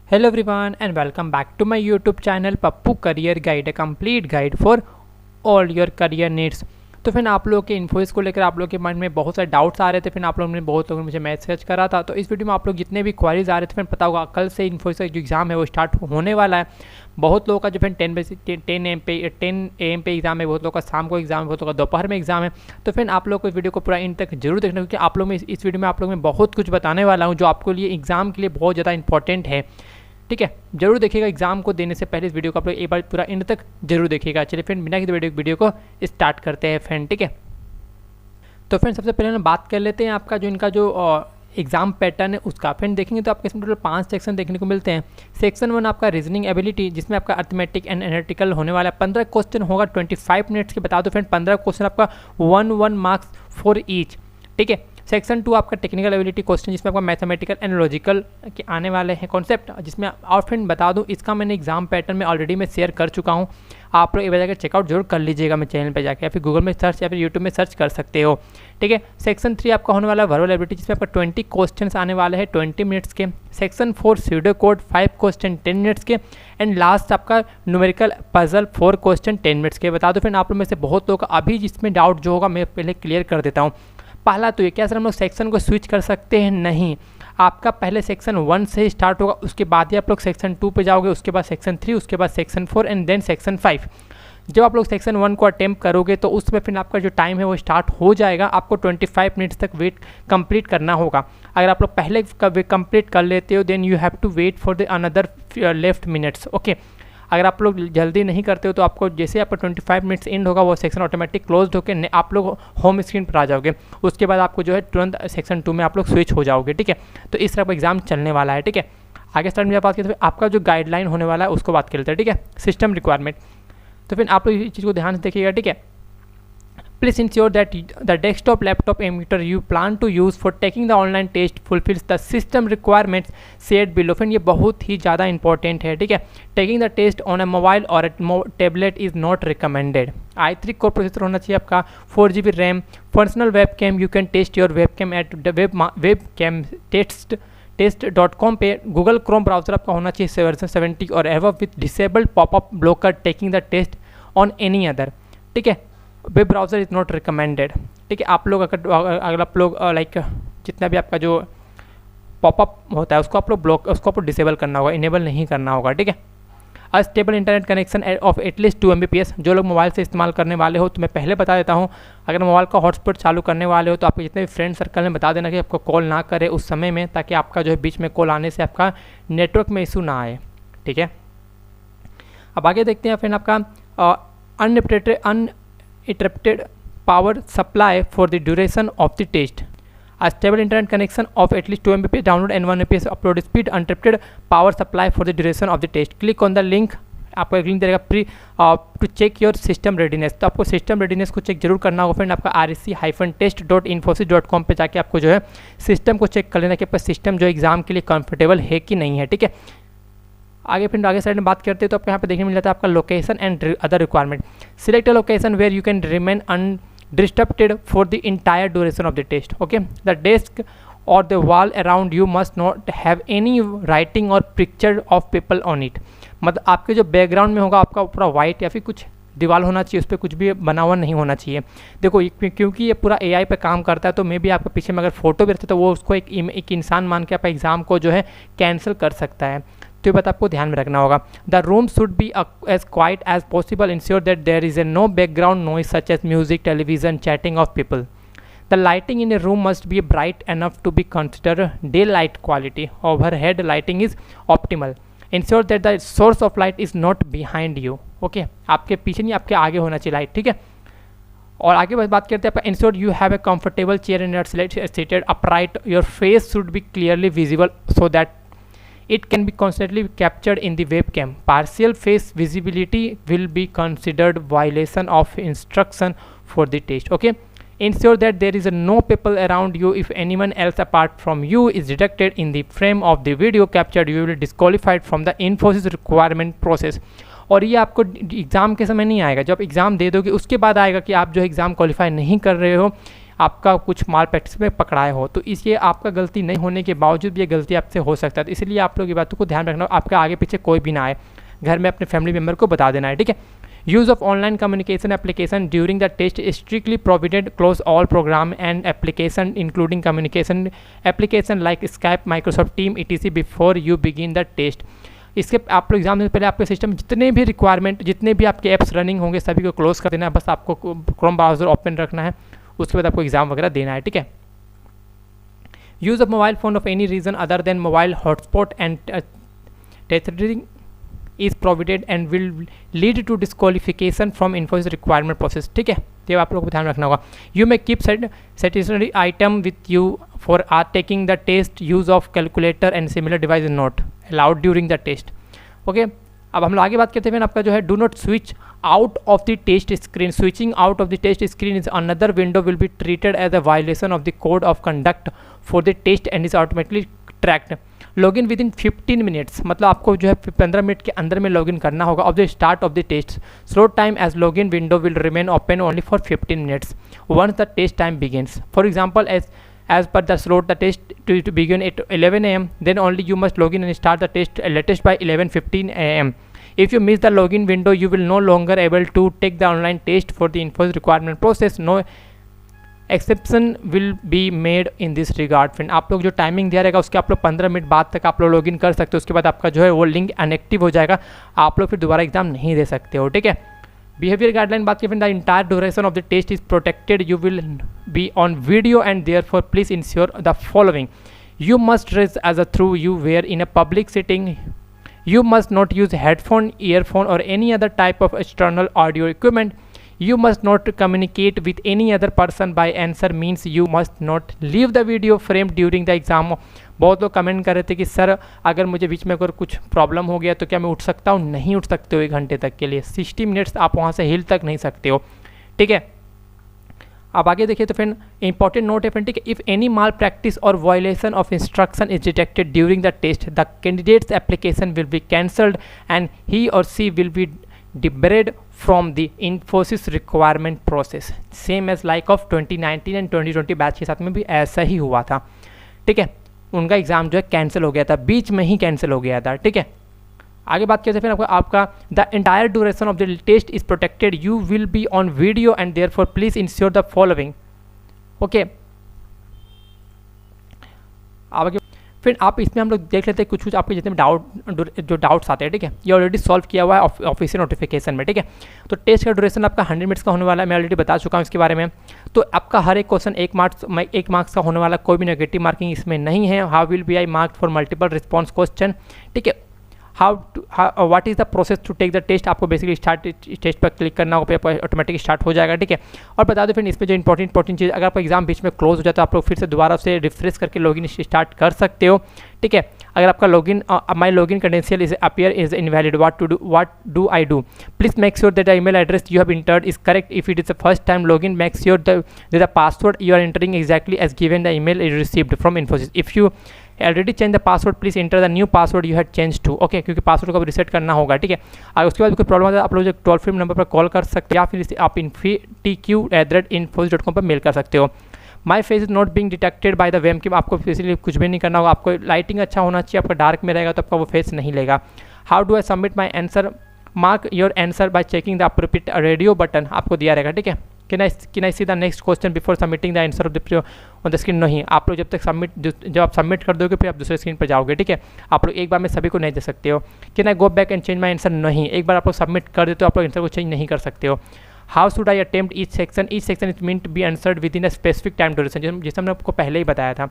Hello everyone and welcome back to my YouTube channel Pappu career guide, a complete guide for all your career needs। तो फिर आप लोगों के इन्फोसिस को लेकर आप लोगों के माइंड में बहुत सारे डाउट्स आ रहे थे। फिर आप लोगों ने बहुत लोगों ने मुझे मैसेज करा था, तो इस वीडियो में आप लोग जितने भी क्वारीज आ रहे थे फिर पता होगा कल से इन्फोसिस का जो एग्ज़ाम है वो स्टार्ट होने वाला है। बहुत लोगों का जो फिर 10 AM पे एग्ज़ाम है, बहुत लोगों का शाम को एग्ज़ाम है, बहुत लोगों का दोपहर में एग्ज़ाम है। तो फिर आप लोग को इस वीडियो को पूरा इन तक जरूर देखना, क्योंकि आप लोग में इस वीडियो में आप लोग में बहुत कुछ बताने वाला हूँ जो आपको लिए एग्ज़ाम के लिए बहुत ज़्यादा इंपॉर्टेंट है। ठीक है, जरूर देखिएगा। एग्जाम को देने से पहले इस वीडियो को आप लोग एक बार पूरा एंड तक जरूर देखिएगा। चलिए फ्रेंड, बिना किसी वीडियो को स्टार्ट करते हैं फ्रेंड। ठीक है, तो फ्रेंड सबसे पहले हम बात कर लेते हैं आपका जो इनका जो एग्जाम पैटर्न है उसका। फ्रेंड देखेंगे तो आपके इसमें टोटल 5 सेक्शन देखने को मिलते हैं। सेक्शन 1 आपका रीजनिंग एबिलिटी, जिसमें आपका अर्थमेटिक एंड एनालिटिकल होने वाला है। 15 क्वेश्चन होगा 25 मिनट्स के। बता दो फ्रेंड 15 क्वेश्चन आपका 1 मार्क्स फॉर ईच। ठीक है, सेक्शन 2 आपका टेक्निकल एबिलिटी क्वेश्चन, जिसमें आपका मैथमेटिकल एंड लॉजिकल के आने वाले हैं कॉन्सेप्ट, जिसमें और फ्रेंड बता दूं इसका मैंने एग्जाम पैटर्न में ऑलरेडी मैं शेयर कर चुका हूं। आप लोग एक बार जाकर चेकआउट जरूर कर लीजिएगा मैं चैनल पे जाकर, या फिर गूगल में सर्च या फिर यूट्यूब में सर्च कर सकते हो। ठीक है, सेक्शन 3 आपका होने वाला है वर्बल एबिलिटी, जिसमें आपका 20 क्वेश्चन आने वाले हैं 20 मिनट्स के। Section 4 pseudo code 5 question 10 minutes के। एंड लास्ट आपका न्यूमेरिकल पजल 4 क्वेश्चन 10 मिनट्स के। बता दो फ्रेंड आप लोग में से बहुत लोग का अभी जिसमें डाउट जो होगा मैं पहले क्लियर कर देता हूँ। पहला तो ये, क्या सर हम लोग सेक्शन को स्विच कर सकते हैं? नहीं, आपका पहले सेक्शन 1 से ही स्टार्ट होगा, उसके बाद ही आप लोग सेक्शन 2 पे जाओगे, उसके बाद सेक्शन 3, उसके बाद सेक्शन 4 एंड देन सेक्शन 5। जब आप लोग सेक्शन 1 को अटेम्प्ट करोगे तो उसमें फिर आपका जो टाइम है वो स्टार्ट हो जाएगा। आपको 25 मिनट्स तक वेट कंप्लीट करना होगा। अगर आप लोग पहले कंप्लीट कर लेते हो then you have to wait for the another left minutes. Okay, अगर आप लोग जल्दी नहीं करते हो तो आपको जैसे आपका 25 मिनट्स एंड होगा वो सेक्शन ऑटोमेटिक क्लोज होकर आप लोग होम स्क्रीन पर आ जाओगे। उसके बाद आपको जो है तुरंत सेक्शन 2 में आप लोग स्विच हो जाओगे। ठीक है, तो इस तरह का एग्जाम चलने वाला है। ठीक है, आगे स्टार्ट में बात करते हैं आपका जो गाइडलाइन होने वाला है उसको बात कर लेते हैं। ठीक है, सिस्टम रिक्वायरमेंट, तो फिर आप लोग इस चीज़ को ध्यान से देखिएगा। ठीक है, Please ensure that the desktop laptop emitter you plan to use for taking the online test fulfills the system requirements shared below। Friend ये बहुत ही ज़्यादा इंपॉर्टेंट है। ठीक है, taking the test on a mobile or tablet is not recommended. i3 core processor होना चाहिए आपका, 4GB RAM, functional web cam, you can test your web cam at web cam टेस्ट.com पे। गूगल क्रोम ब्राउजर आपका होना चाहिए version 70 और above with disabled popup blocker taking the test on any other. ठीक है, web browser is not recommended. ठीक है, आप लोग अगर आप लोग लाइक जितना भी आपका जो पॉपअप होता है उसको आप लोग डिसेबल करना होगा, इनेबल नहीं करना होगा। ठीक है, astable internet connection of at least 2 Mbps। जो लोग मोबाइल से इस्तेमाल करने वाले हो तो मैं पहले बता देता हूँ, अगर मोबाइल का हॉटस्पॉट चालू करने वाले हो तो आपके जितने भी फ्रेंड सर्कल में बता देना कि आपको कॉल ना करे उस समय में, ताकि आपका जो है बीच में कॉल आने से आपका नेटवर्क में इशू ना आए। ठीक है, अब आगे देखते हैं फ्रेंड आपका uninterrupted power supply for the duration of the test, a stable internet connection of at least 2 Mbps download and 1 Mbps upload speed, uninterrupted power supply for the duration of the test। click on the link, आपको एक link देगा to check your system readiness. तो आपको system readiness को check जरूर करना होगा friend. आपका rec-test.infosys.com पे जाके आपको जो है सिस्टम को चेक कर लेना कि आपका सिस्टम जो एग्जाम के लिए कंफर्टेबल है कि नहीं है। ठीक है, आगे फिर आगे साइड में बात करते हैं तो आपको यहाँ पे देखने मिल जाता है आपका location and other requirement. Select a location where you can remain undisturbed for the entire duration of the test. Okay, the desk और the wall around you must not have any writing or picture of people on it. मतलब आपके जो background में होगा आपका पूरा white या फिर कुछ दीवार होना चाहिए, उस पर कुछ भी बना हुआ नहीं होना चाहिए। देखो क्योंकि ये पूरा AI पे काम करता है तो मे भी आपके पीछे में अगर फोटो भी रहता है तो वो उसको एक इंसान मान के आपका एग्जाम को जो है कैंसिल कर सकता है। तो ये बात आपको ध्यान में रखना होगा। The room should be as quiet as possible, ensure that there is no background noise such as music, television, chatting of people. The lighting in a room must be bright enough to be consider day light quality. Overhead lighting is optimal. Ensure that the source of light is not behind you. Okay, आपके पीछे नहीं आपके आगे होना चाहिए light. ठीक है, और आगे बस बात करते हैं आपका ensure you have a comfortable chair in your seated upright, your face should be clearly visible so that it can be constantly captured in the webcam. Partial face visibility will be considered violation of instruction for the test. Okay, ensure that there is no people around you. If anyone else apart from you is detected in the frame of the video captured, you will be disqualified from the Infosys requirement process। और ये आपको exam के समय नहीं आएगा, जब exam दे दोगे उसके बाद आएगा कि आप जो एग्ज़ाम क्वालिफाई नहीं कर रहे हो। आपका कुछ माल प्रैक्टिस में पकड़ाए हो, तो इसलिए आपका गलती नहीं होने के बावजूद भी ये गलती आपसे हो सकता है। तो इसलिए आप लोग ये बातों को ध्यान रखना, आपके आगे पीछे कोई भी ना आए, घर में अपने फैमिली मेम्बर को बता देना है, ठीक है। Use of online communication application during the test strictly provided close all program and application including communication application like Skype, Microsoft team etc before you begin the test. इसके आप लोग एग्जाम से पहले आपके सिस्टम जितने भी रिक्वायरमेंट, जितने भी आपके ऐप्स रनिंग होंगे सभी को क्लोज कर देना है, बस आपको क्रोम ब्राउजर ओपन रखना है, उसके बाद आपको एग्जाम वगैरह देना है, ठीक है। Use of mobile phone of any reason other than mobile hotspot and tethering is provided and will lead to disqualification from Infosys requirement process, ठीक है। ये आप लोगों को ध्यान रखना होगा। You may keep stationery item with you for are taking the test, use of calculator and similar device is not allowed during the test, okay. अब हम लोग आगे बात करते हैं आपका जो है do not switch out of the test screen. Switching out of the test screen is another window will be treated as a violation of the code of conduct for the test and is automatically tracked. Login within 15 minutes, मतलब आपको जो है 15 minute के अंदर में login करना होगा of the start of the test. Slow time as login window will remain open only for 15 minutes once the test time begins. For example as per the slot the test to begin at 11 am, then only you must log in and start the test latest by 11:15 am. If you miss the login window, you will no longer able to take the online test for the Infosys requirement process. No exception will be made in this regard. फिर आप लोग जो timing दिया रहेगा उसके आप लोग 15 minute बाद तक आप लोग लॉगिन कर सकते हो, उसके बाद आपका जो है वो लिंक अनएक्टिव हो जाएगा, आप लोग फिर दोबारा एग्जाम नहीं दे सकते हो, ठीक है। बिहेवियर गाइडलाइन बात करें, the entire duration of the test is protected, you will be on video and therefore please ensure the following. You must raise as a through you were in a public sitting. You must not use headphone, earphone or any other type of external audio equipment. You must not communicate with any other person by answer means you must not leave the video frame during the exam. बहुत लोग comment कर रहे थे कि sir अगर मुझे बीच में अगर कुछ प्रॉब्लम हो गया तो क्या मैं उठ सकता हूँ? नहीं उठ सकते हो 1 घंटे तक के लिए, 60 मिनट्स आप वहाँ से हिल तक नहीं सकते हो, ठीक है। अब आगे देखिए तो फ्रेंड इंपॉर्टेंट नोट है फ्रेंड, ठीक है। If any malpractice or violation of instruction is detected during the test, the candidates application will be cancelled and he or she will be debarred from the Infosys requirement process. Same as like of 2019 and 2020 batch के साथ में भी ऐसा ही हुआ था, ठीक है। उनका एग्जाम जो है कैंसिल हो गया था, बीच में ही कैंसिल हो गया था, ठीक है। आगे बात करते हैं फिर आपका the entire duration of the test is protected, you will be on video and therefore please ensure the following, okay. आगे फिर आप इसमें हम लोग देख लेते हैं कुछ आपके जितने जो डाउट्स आते हैं, ठीक है। ये ऑलरेडी सॉल्व किया हुआ है ऑफिशियल नोटिफिकेशन में, ठीक है। तो टेस्ट का ड्यूरेशन आपका 100 मिनट्स का होने वाला है, मैं ऑलरेडी बता चुका हूँ इसके बारे में। तो आपका हर एक क्वेश्चन 1 मार्क्स का होने वाला, कोई भी नेगेटिव मार्किंग इसमें नहीं है। How will be I mark for multiple response question, ठीक है। What is the process to take the test, आपको बेसिकली स्टार्ट टेस्ट पर क्लिक करना होगा, ऑटोमेटिक स्टार्ट हो जाएगा, ठीक है। और बता दो फिर इसमें जो इंपॉर्टेंट चीज़, अगर आपका एग्जाम बीच में क्लोज हो जाए तो आप लोग फिर से दोबारा से रिफ्रेश करके लॉगिन स्टार्ट कर सकते हो, ठीक है। अगर आपका login my login credential is appear is invalid, what do I do, please make sure that the email address you have entered is correct. If it is the first time login, make sure the password you are entering exactly as given the email is received from Infosys. If you already change the password, please enter the new password you had change to, okay, क्योंकि password को अब reset करना होगा, ठीक है। अगर उसके बाद कोई प्रॉब्लम है आप लोग टोल फ्री नंबर पर कॉल कर सकते हैं या फिर आप infotq@infosys.com पर मेल कर सकते हो। My face is not being detected by the वेम कैम, आपको इसलिए कुछ भी नहीं करना होगा, आपको लाइटिंग अच्छा होना चाहिए, आपका डार्क में रहेगा तो आपका वो फेस नहीं लेगा। How do I submit my answer, mark your answer by checking the appropriate radio button, आपको दिया रहेगा, ठीक है। Can I see the next question before submitting the answer of the on the screen, नहीं, आप लोग जब आप सबमिट कर दोगे फिर आप दूसरे स्क्रीन पर जाओगे, ठीक है। आप लोग एक बार में सभी को नहीं दे सकते हो। Can I go back and change my answer, नहीं, एक बार आप लोग सबमिट कर देते हो आप लोग आंसर को चेंज नहीं कर सकते हो। How should I attempt each section is mean to be answered within a specific time duration, जिसे हमने आपको पहले ही बताया था,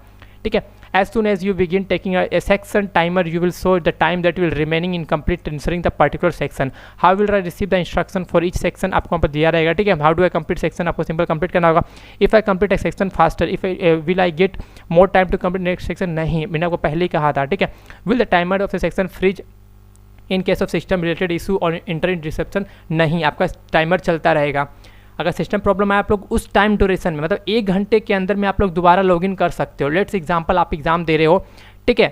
ठीक है। As soon as you begin taking a section timer you will show the time that will remaining in complete answering the particular section. How will I receive the instruction for each section, आपको वहाँ पर दिया रहेगा, ठीक है। How do I complete section, आपको simple complete करना होगा। If I complete a section faster, if will I get more time to complete next section, नहीं, मैंने आपको पहले ही कहा था, ठीक है। Will the timer of the section freeze in case of system related issue और इंटरनेट रिसेप्शन, नहीं, आपका टाइमर चलता रहेगा। अगर सिस्टम प्रॉब्लम है आप लोग उस टाइम ड्यूरेशन में, मतलब 1 घंटे के अंदर में आप लोग दोबारा लॉगिन कर सकते हो। लेट्स एग्जांपल आप एग्जाम दे रहे हो, ठीक है।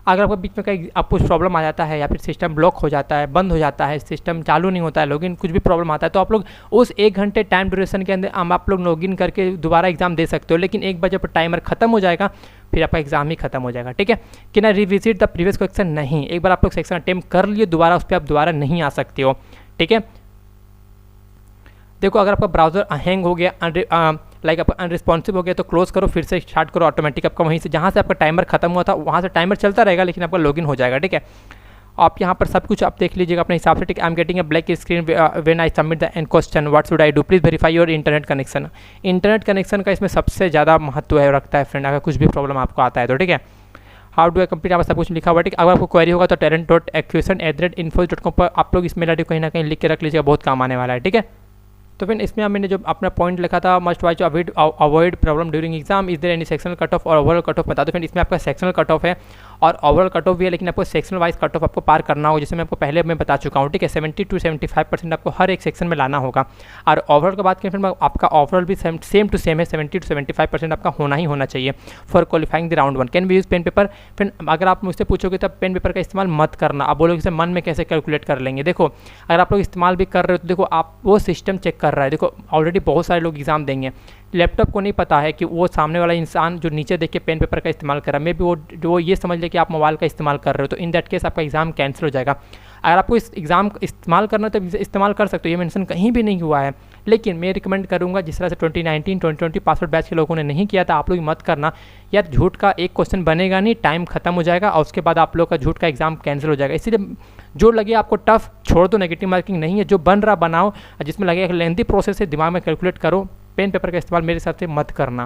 अगर आपको बीच में कहीं आपको प्रॉब्लम आ जाता है या फिर सिस्टम ब्लॉक हो जाता है, बंद हो जाता है, सिस्टम चालू नहीं होता है, लॉगिन कुछ भी प्रॉब्लम आता है, तो आप लोग उस 1 घंटे टाइम ड्यूरेशन के अंदर आप लोग लॉगिन करके दोबारा एग्जाम दे सकते हो। लेकिन एक बार जब टाइमर खत्म हो जाएगा फिर आपका एग्जाम ही खत्म हो जाएगा। ठीक है कि ना रिविजिट द प्रीवियस क्वेश्चन, नहीं, एक बार आप लोग सेक्शन अटेम्प्ट कर लिए दोबारा उस पर आप दोबारा नहीं आ सकते हो। ठीक है, देखो अगर आपका ब्राउजर हैंग हो गया, लाइक आपका अनरिस्पॉन्सिव हो गया, तो क्लोज करो, फिर से स्टार्ट करो, ऑटोमेटिक आपका वहीं से जहाँ से आपका टाइमर खत्म हुआ था वहाँ से टाइमर चलता रहेगा, लेकिन आपका लॉगिन हो जाएगा। ठीक है, आप यहाँ पर सब कुछ आप देख लीजिएगा अपने हिसाब से। ठीक है, I am getting a black screen when I submit the end question, what should I do, please verify your internet connection. Internet connection का इसमें सबसे ज़्यादा महत्व है रखता है फ्रेंड, अगर कुछ भी प्रॉब्लम आपको आता है तो। ठीक है, हाउ डू आई कंप्लीट, यहाँ पर सब कुछ लिखा हुआ है। ठीक है, अगर आपको क्वेरी होगा तो talent.acquisition@info.com पर आप लोग इस मेल आईडी कहीं ना कहीं लिख के रख लीजिएगा, बहुत काम आने वाला है। ठीक है, तो फिर इसमें मैंने जो अपना पॉइंट लिखा था, must watch avoid problem during exam, is there any sectional cut off और ओवरऑल कट ऑफ बता दो। फिर इसमें आपका सेक्शनल कट ऑफ है और ओवरऑल कट ऑफ भी है, लेकिन आपको सेक्शनल वाइज कट ऑफ आपको पार करना होगा, जैसे मैं आपको पहले मैं बता चुका हूँ। ठीक है, 70 to 75% आपको हर एक सेक्शन में लाना होगा। और ओवरऑल की बात करें फिर आपका ओवरऑल भी सेम टू सेम है, 70 to 75% आपका होना ही होना चाहिए for qualifying the round 1। Can we use pen paper, फिर अगर आप मुझसे पूछोगे तब पेन पेपर का इस्तेमाल मत करना। आप बोलोगे मन में कैसे कैलकुलेट कर लेंगे। देखो अगर आप लोग इस्तेमाल भी कर रहे हो तो देखो आप वो सिस्टम चेक कर रहा है। देखो ऑलरेडी बहुत सारे लोग एग्जाम देंगे, लैपटॉप को नहीं पता है कि वो सामने वाला इंसान जो नीचे देख के पेन पेपर का इस्तेमाल कर रहा है, मे भी वो ये समझ ले कि आप मोबाइल का इस्तेमाल कर रहे हो, तो इन दैट केस आपका एग्जाम कैंसिल हो जाएगा। अगर आपको इस एग्जाम इस्तेमाल करना है तो इस्तेमाल कर सकते हो, ये मेंशन कहीं भी नहीं हुआ है। लेकिन मैं रिकमेंड करूंगा जिस तरह से 2019 2020 पासवर्ड बैच के लोगों ने नहीं किया था, आप लोग मत करना यार। झूठ का एक क्वेश्चन बनेगा नहीं, टाइम खत्म हो जाएगा और उसके बाद आप लोग का झूठ का एग्जाम कैंसिल हो जाएगा। इसीलिए जो लगे आपको टफ छोड़ दो, नेगेटिव मार्किंग नहीं है, जो बन रहा बनाओ, जिसमें लगे एक लेंथी प्रोसेस है दिमाग में कैलकुलेट करो। पेन पेपर का इस्तेमाल मेरे हिसाब से मत करना,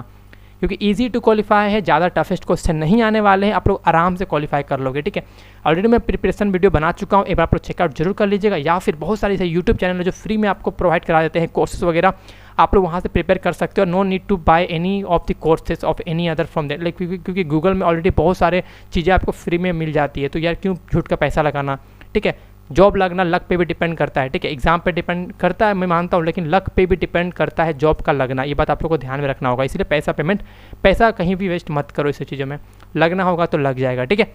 क्योंकि इजी टू क्वालिफाई है, ज़्यादा टफेस्ट क्वेश्चन नहीं आने वाले हैं, आप लोग आराम से क्वालिफाई कर लोगे। ठीक है, ऑलरेडी मैं प्रिपरेशन वीडियो बना चुका हूँ, एक बार आप लोग चेकआउट जरूर कर लीजिएगा, या फिर बहुत सारे यूट्यूब चैनल है जो फ्री में आपको प्रोवाइड करा देते हैं कोर्सेज वगैरह, आप लोग वहाँ से प्रिपेयर कर सकते हो। No need to buy any of the courses of any other from that, like क्योंकि गूगल में ऑलरेडी बहुत सारे चीज़ें आपको फ्री में मिल जाती है, तो यार क्यों झूठ का पैसा लगाना। ठीक है, जॉब लगना लक पे भी डिपेंड करता है। ठीक है, एग्जाम पे डिपेंड करता है मैं मानता हूँ, लेकिन लक पे भी डिपेंड करता है जॉब का लगना, ये बात आप लोग को ध्यान में रखना होगा। इसलिए पैसा कहीं भी वेस्ट मत करो, इस चीज़ों में लगना होगा तो लग जाएगा। ठीक है,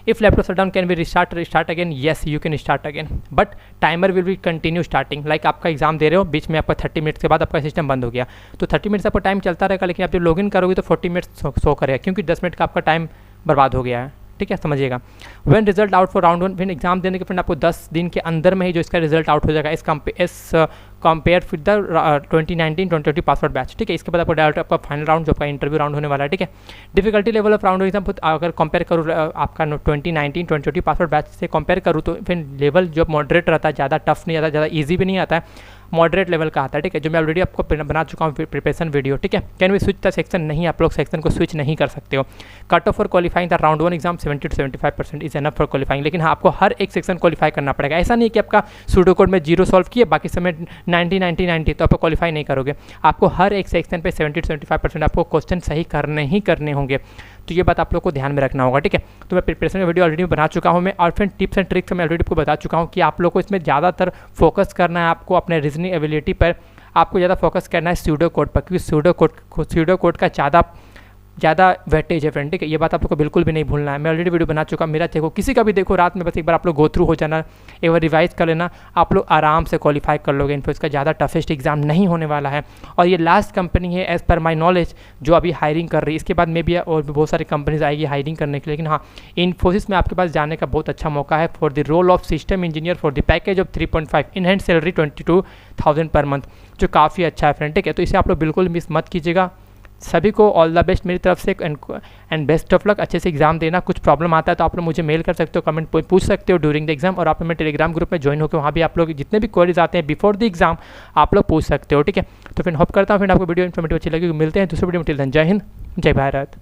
if laptop shut down can be restart again, yes you can start again, but timer will be continue starting. Like आपका एग्जाम दे रहे हो, बीच में आपका 30 मिनट्स के बाद आपका सिस्टम बंद हो गया, तो 30 मिनट्स आपका टाइम चलता रहेगा, लेकिन आप जब लॉगिन करोगे तो 40 मिनट्स शो करेगा, क्योंकि 10 मिनट का आपका टाइम बर्बाद हो गया है। ठीक है, समझिएगा। When result out for round 1, फिर एग्जाम देने के फ्रेंड आपको 10 दिन के अंदर में ही जो इसका रिजल्ट आउट हो जाएगा इस compare with the 2019 2020 password batch. ठीक है, इसके बाद आपको डायरेक्ट आपका फाइनल राउंड जो आपका इंटरव्यू राउंड होने वाला है। ठीक है, difficulty level of round exam अगर कंपेयर करूँ आपका 2019 2020 पासवर्ड बैच से कंपेयर करूँ तो फिर लेवल जो मॉडरेट रहता है, ज़्यादा टफ नहीं आता, ज़्यादा ईजी भी नहीं आता है, मॉडरेट लेवल का आता है। ठीक है, जो मैं ऑलरेडी आपको बना चुका हूँ प्रिपरेशन वीडियो। ठीक है, can we switch the section, नहीं, आप लोग सेक्शन को स्विच नहीं कर सकते हो। Cut off for qualifying the round 1 exam 70 to 75% is enough for qualifying, लेकिन हाँ आपको हर एक सेक्शन क्वालिफाई करना पड़ेगा। ऐसा नहीं कि आपका सूडो कोड में 0 सॉल्व किए बाकी समय 90 तो आप क्वालिफाई नहीं करोगे, आपको हर एक सेक्शन पे 70 to 75% आपको क्वेश्चन सही करने ही करने होंगे, तो ये बात आप लोग को ध्यान में रखना होगा। ठीक है, तो मैं प्रिपरेशन का वीडियो ऑलरेडी बना चुका हूँ मैं, और फिर टिप्स एंड ट्रिक्स मैं ऑलरेडी आपको बता चुका हूँ कि आप लोग को इसमें ज़्यादातर फोकस करना है, आपको अपने रीजनिंग एबिलिटी पर आपको ज़्यादा फोकस करना है सूडो कोड पर, क्योंकि सूडो कोड का ज़्यादा वेटेज है फ्रेंड। ठीक है, ये बात आप लोग को बिल्कुल भी नहीं भूलना है। मैं ऑलरेडी वीडियो बना चुका, मेरा देखो किसी का भी देखो रात में बस एक बार आप लोग गो थ्रू हो जाना, एक बार रिवाइज कर लेना, आप लोग आराम से क्वालिफाई कर लोगे। इनको इसका ज़्यादा टफेस्ट एग्जाम नहीं होने वाला है, और ये लास्ट कंपनी है एज़ पर माई नॉलेज जो अभी हायरिंग कर रही है। इसके बाद में भी और भी बहुत सारी कंपनीज आएगी हायरिंग करने के लिए, लेकिन हाँ इन्फोसिस में आपके पास जाने का बहुत अच्छा मौका है for the role of system engineer for the package of 3.5 in hand salary 22,000 पर मंथ, जो काफ़ी अच्छा है फ्रेंड। ठीक है, तो इसे आप लोग बिल्कुल मिस मत कीजिएगा। सभी को ऑल द बेस्ट मेरी तरफ से, एंड बेस्ट ऑफ लक। अच्छे से एग्जाम देना, कुछ प्रॉब्लम आता है तो आप लोग मुझे मेल कर सकते हो, कमेंट पूछ सकते हो ड्यूरिंग द एग्जाम, और आप मेरे टेलीग्राम ग्रुप में ज्वाइन होकर वहाँ भी आप लोग जितने भी क्वेरीज आते हैं बिफोर द एग्जाम आप लोग पूछ सकते हो। ठीक है, तो फिर होप करता हूँ फिर आपको वीडियो इन्फॉर्मेटिव अच्छी लगी। मिलते हैं दूसरे वीडियो में, टिल देन जय हिंद जय भारत।